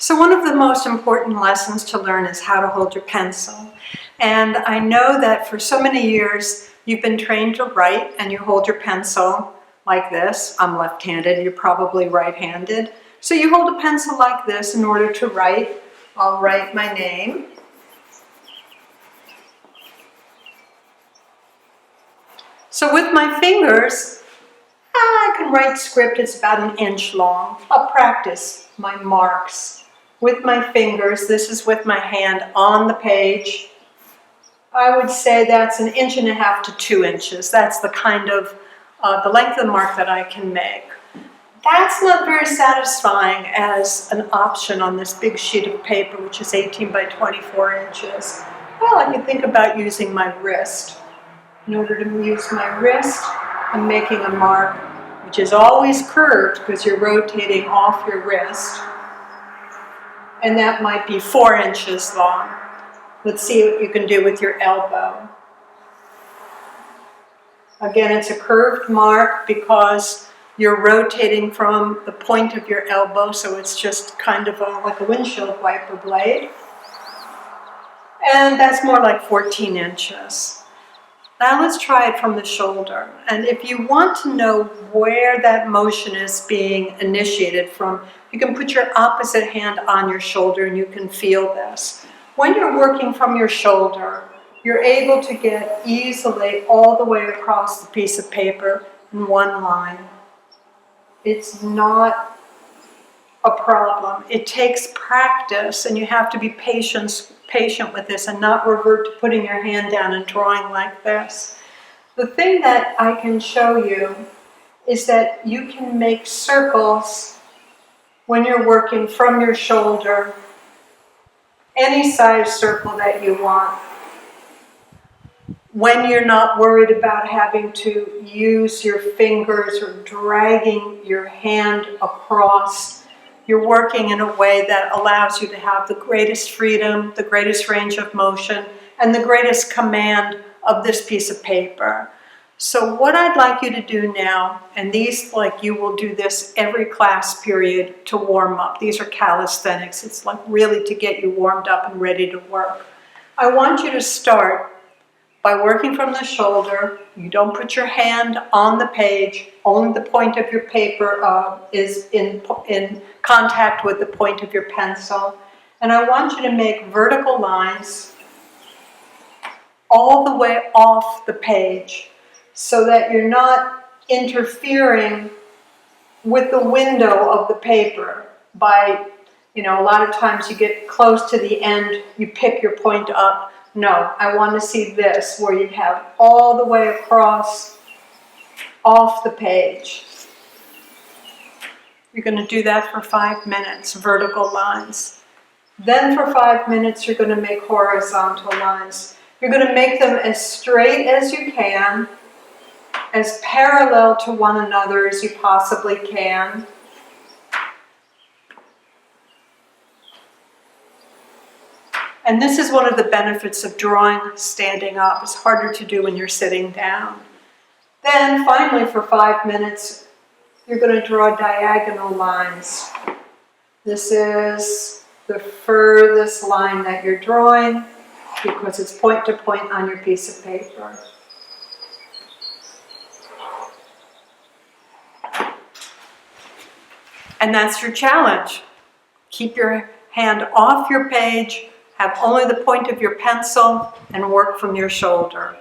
So one of the most important lessons to learn is how to hold your pencil. And I know that for so many years you've been trained to write and you hold your pencil like this. I'm left-handed, you're probably right-handed. So you hold a pencil like this in order to write. I'll write my name. So with my fingers, I can write script. It's about an inch long. I'll practice my marks with my fingers. This is with my hand on the page. I would say that's 1.5 inches to 2 inches. That's the kind of, the length of the mark that I can make. That's not very satisfying as an option on this big sheet of paper, which is 18 by 24 inches. Well, I can think about using my wrist. In order to use my wrist, I'm making a mark which is always curved because you're rotating off your wrist. And that might be 4 inches long. Let's see what you can do with your elbow. Again, it's a curved mark because you're rotating from the point of your elbow, so it's just kind of like a windshield wiper blade. And that's more like 14 inches. Now let's try it from the shoulder. And if you want to know where that motion is being initiated from, you can put your opposite hand on your shoulder and you can feel this. When you're working from your shoulder, you're able to get easily all the way across the piece of paper in one line. It's not a problem. It takes practice, and you have to be patient with this and not revert to putting your hand down and drawing like this. The thing that I can show you is that you can make circles when you're working from your shoulder, any size circle that you want. When you're not worried about having to use your fingers or dragging your hand across, you're working in a way that allows you to have the greatest freedom, the greatest range of motion, and the greatest command of this piece of paper. So what I'd like you to do now, and these, like, you will do this every class period to warm up. These are calisthenics. It's like really to get you warmed up and ready to work. I want you to start by working from the shoulder. You don't put your hand on the page. Only the point of your paper is in contact with the point of your pencil. And I want you to make vertical lines all the way off the page so that you're not interfering with the window of the paper by, a lot of times you get close to the end, you pick your point up. No, I want to see this, where you have all the way across, off the page. You're going to do that for 5 minutes, vertical lines. Then for 5 minutes, you're going to make horizontal lines. You're going to make them as straight as you can, as parallel to one another as you possibly can. And this is one of the benefits of drawing standing up. It's harder to do when you're sitting down. Then finally, for 5 minutes, you're going to draw diagonal lines. This is the furthest line that you're drawing because it's point to point on your piece of paper. And that's your challenge. Keep your hand off your page, have only the point of your pencil, and work from your shoulder.